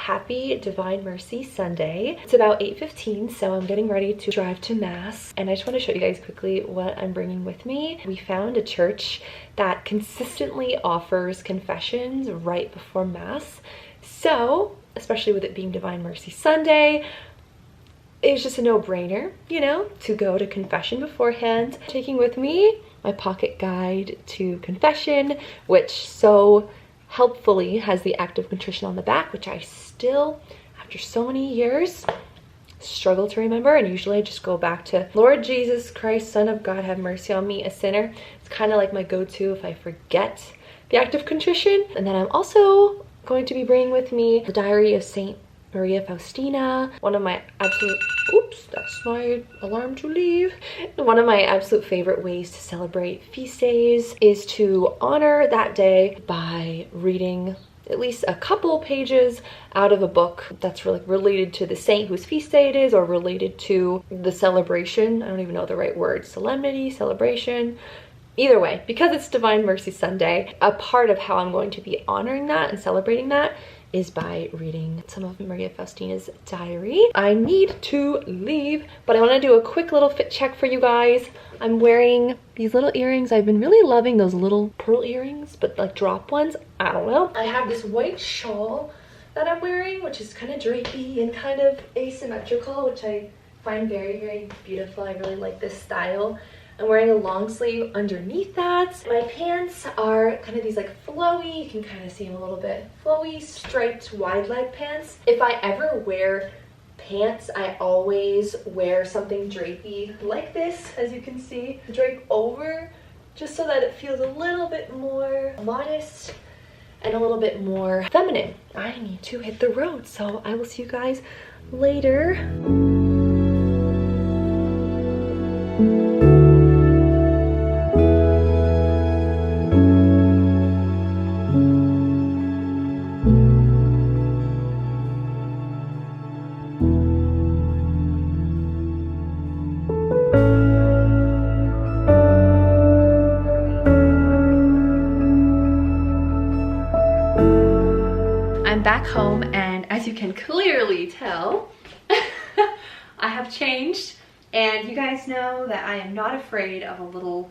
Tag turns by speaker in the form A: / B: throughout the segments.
A: happy Divine Mercy Sunday. It's about 8:15, so I'm getting ready to drive to Mass, and I just want to show you guys quickly what I'm bringing with me. We found a church that consistently offers confessions right before Mass, so especially with it being Divine Mercy Sunday, it was just a no-brainer, you know, to go to confession beforehand. Taking with me my pocket guide to confession, which so helpfully has the act of contrition on the back, which I still, after so many years, struggle to remember. And usually I just go back to, Lord Jesus Christ, Son of God, have mercy on me, a sinner. It's kind of like my go-to if I forget the act of contrition. And then I'm also going to be bringing with me the Diary of Saint Maria Faustina, one of my absolute, oops, that's my alarm to leave. One of my absolute favorite ways to celebrate feast days is to honor that day by reading at least a couple pages out of a book that's really related to the saint whose feast day it is, or related to the celebration. I don't even know the right word, solemnity, celebration. Either way, because it's Divine Mercy Sunday, a part of how I'm going to be honoring that and celebrating that is by reading some of Maria Faustina's diary. I need to leave, but I want to do a quick little fit check for you guys. I'm wearing these little earrings. I've been really loving those little pearl earrings, but like drop ones. I don't know. I have this white shawl that I'm wearing, which is kind of drapey and kind of asymmetrical, which I find very, very beautiful. I really like this style. I'm wearing a long sleeve underneath that. My pants are kind of these like flowy, you can kind of see them a little bit, flowy striped wide leg pants. If I ever wear pants, I always wear something drapey like this, as you can see, drape over, just so that it feels a little bit more modest and a little bit more feminine. I need to hit the road, so I will see you guys later. I'm back home, and as you can clearly tell, I have changed, and you guys know that I am not afraid of a little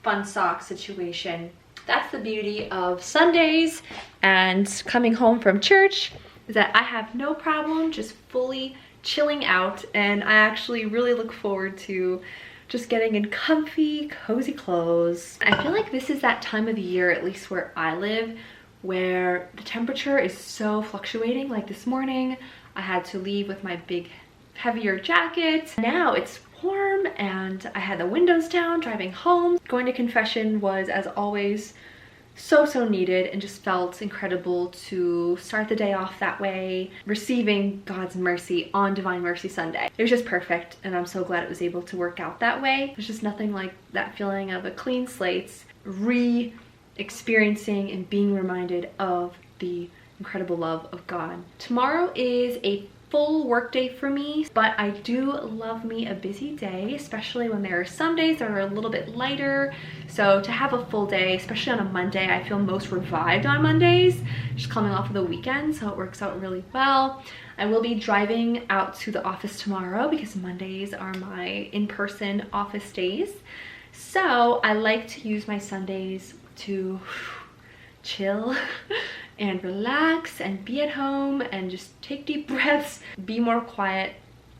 A: fun sock situation. That's the beauty of Sundays and coming home from church, is that I have no problem just fully chilling out, and I actually really look forward to just getting in comfy, cozy clothes. I feel like this is that time of the year, at least where I live, where the temperature is so fluctuating. Like this morning, I had to leave with my big, heavier jacket. Now it's warm and I had the windows down driving home. Going to confession was, as always, so needed, and just felt incredible to start the day off that way, receiving God's mercy on Divine Mercy Sunday. It was just perfect, and I'm so glad it was able to work out that way. There's just nothing like that feeling of a clean slate, experiencing and being reminded of the incredible love of God. Tomorrow is a full work day for me, but I do love me a busy day, especially when there are some days that are a little bit lighter. So to have a full day, especially on a Monday, I feel most revived on Mondays, just coming off of the weekend, so it works out really well. I will be driving out to the office tomorrow because Mondays are my in-person office days. So I like to use my Sundays to chill and relax and be at home and just take deep breaths, be more quiet,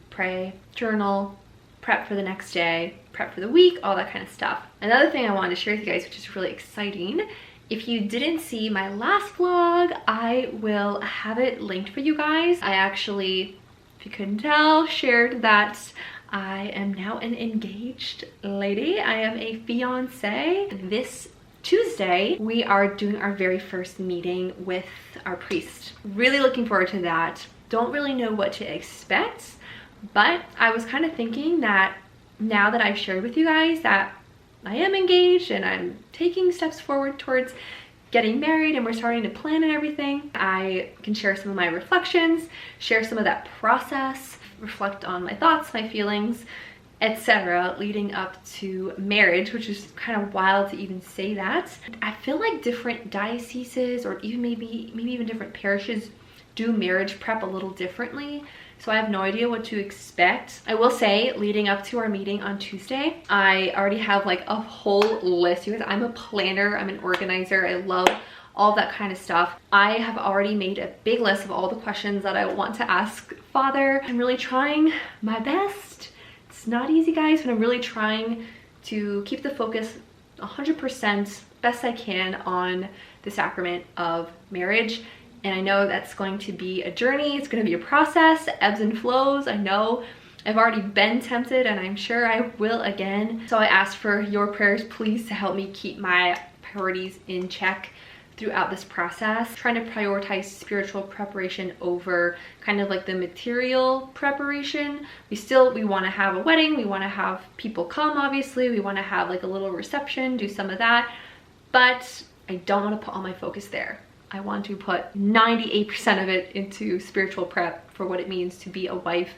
A: pray, journal, prep for the next day, prep for the week, all that kind of stuff. Another thing I wanted to share with you guys, which is really exciting, if you didn't see my last vlog, I will have it linked for you guys. I actually, if you couldn't tell, shared that I am now an engaged lady. I am a fiance. This Tuesday, we are doing our very first meeting with our priest. Really looking forward to that. Don't really know what to expect, but I was kind of thinking that now that I've shared with you guys that I am engaged and I'm taking steps forward towards getting married and we're starting to plan and everything, I can share some of my reflections, share some of that process, reflect on my thoughts, my feelings, etc. leading up to marriage, which is kind of wild to even say that. I feel like different dioceses, or even maybe even different parishes, do marriage prep a little differently. So I have no idea what to expect. I will say, leading up to our meeting on Tuesday, I already have like a whole list. You guys, I'm a planner, I'm an organizer, I love all that kind of stuff. I have already made a big list of all the questions that I want to ask Father. I'm really trying my best. It's not easy, guys, but I'm really trying to keep the focus 100% best I can on the sacrament of marriage. And I know that's going to be a journey. It's going to be a process, ebbs and flows. I know I've already been tempted, and I'm sure I will again. So I asked for your prayers, please, to help me keep my priorities in check throughout this process. Trying to prioritize spiritual preparation over kind of like the material preparation. We want to have a wedding. We want to have people come, obviously. We want to have like a little reception, do some of that. But I don't want to put all my focus there. I want to put 98% of it into spiritual prep for what it means to be a wife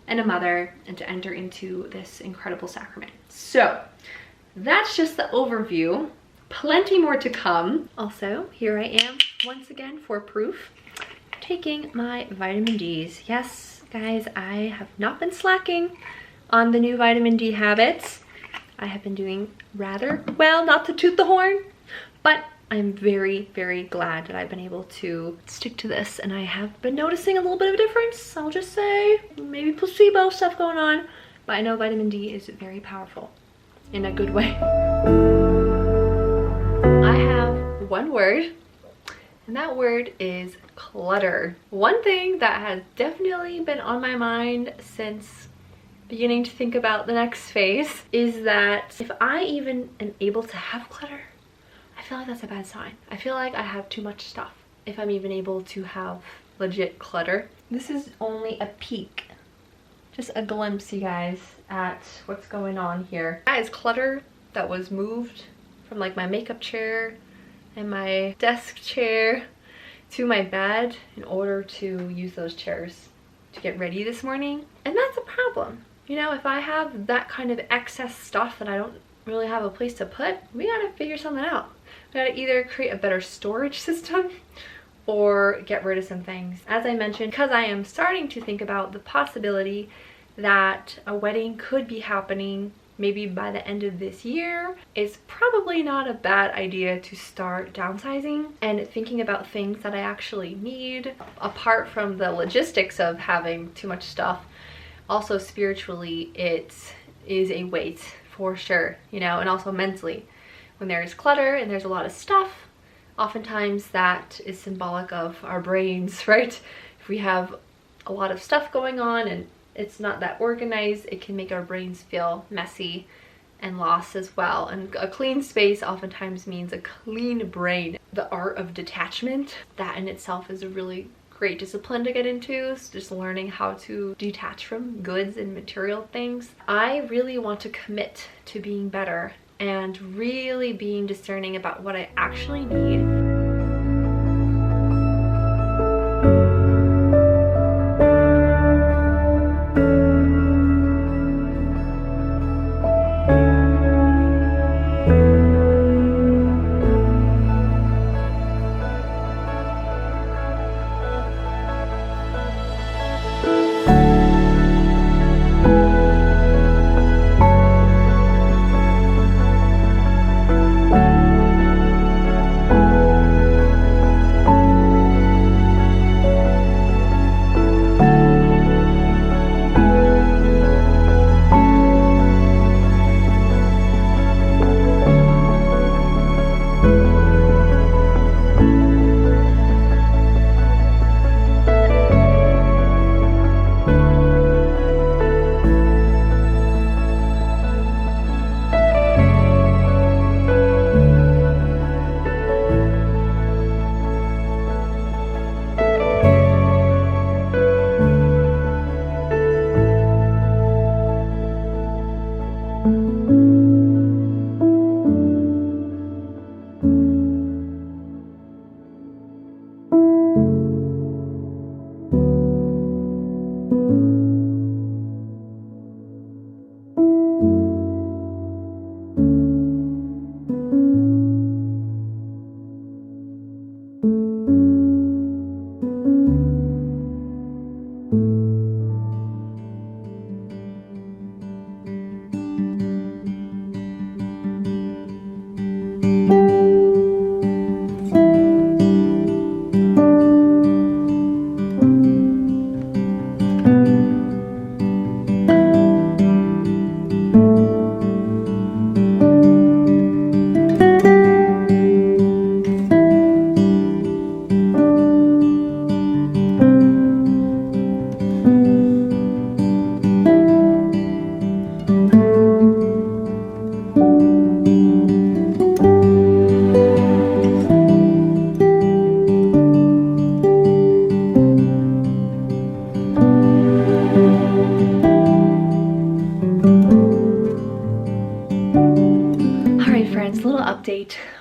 A: and a mother and to enter into this incredible sacrament. So that's just the overview. Plenty more to come. Also, here I am once again for proof, taking my vitamin Ds. Yes, guys, I have not been slacking on the new vitamin D habits. I have been doing rather well, not to toot the horn, but I'm very, very glad that I've been able to stick to this, and I have been noticing a little bit of a difference. I'll just say, maybe placebo stuff going on, but I know vitamin D is very powerful in a good way. I have one word, and that word is clutter. One thing that has definitely been on my mind since beginning to think about the next phase is that if I even am able to have clutter, I feel like that's a bad sign. I feel like I have too much stuff if I'm even able to have legit clutter. This is only a peek, just a glimpse, you guys, at what's going on here. That is clutter that was moved from like my makeup chair and my desk chair to my bed in order to use those chairs to get ready this morning. And that's a problem. You know, if I have that kind of excess stuff that I don't really have a place to put, we gotta figure something out. We gotta either create a better storage system or get rid of some things. As I mentioned, because I am starting to think about the possibility that a wedding could be happening maybe by the end of this year, it's probably not a bad idea to start downsizing and thinking about things that I actually need, apart from the logistics of having too much stuff. Also spiritually, it is a weight for sure, you know, and also mentally. When there's clutter and there's a lot of stuff, oftentimes that is symbolic of our brains, right? If we have a lot of stuff going on and it's not that organized, it can make our brains feel messy and lost as well. And a clean space oftentimes means a clean brain. The art of detachment, that in itself is a really great discipline to get into. It's just learning how to detach from goods and material things. I really want to commit to being better and really being discerning about what I actually need.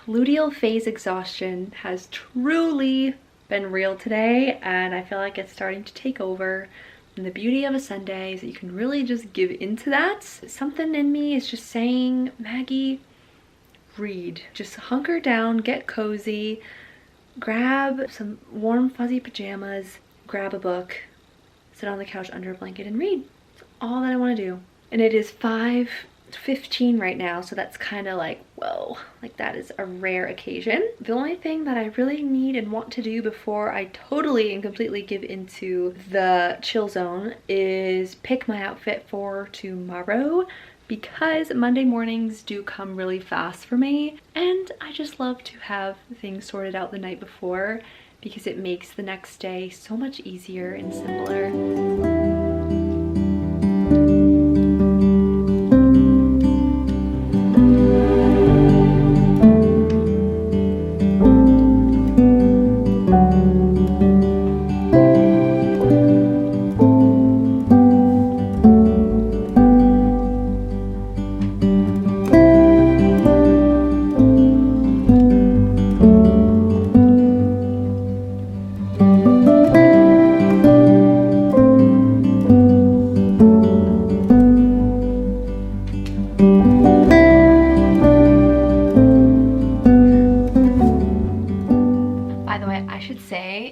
B: luteal phase exhaustion has truly been real today, and I feel like it's starting to take over. And the beauty of a Sunday is that you can really just give into that. Something in me is just saying, Maggie, read. Just hunker down, get cozy, grab some warm fuzzy pajamas, grab a book, sit on the couch under a blanket and read. That's all that I want to do. And it is 5:15 right now, so that's kind of like, whoa, like that is a rare occasion. The only thing that I really need and want to do before I totally and completely give into the chill zone is pick my outfit for tomorrow, because Monday mornings do come really fast for me, and I just love to have things sorted out the night before because it makes the next day so much easier and simpler.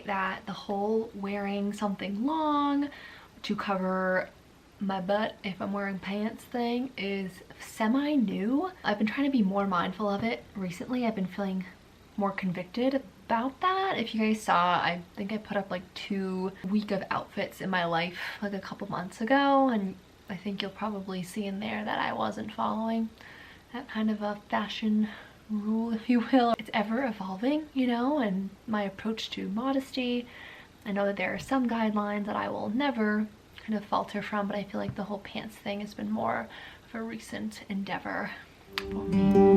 B: That the whole wearing something long to cover my butt if I'm wearing pants thing is semi-new. I've been trying to be more mindful of it recently. I've been feeling more convicted about that. If you guys saw, I think I put up like 2 week of outfits in my life like a couple months ago, and I think you'll probably see in there that I wasn't following that kind of a fashion rule, if you will. It's ever evolving, you know, and my approach to modesty. I know that there are some guidelines that I will never kind of falter from, but I feel like the whole pants thing has been more of a recent endeavor for me.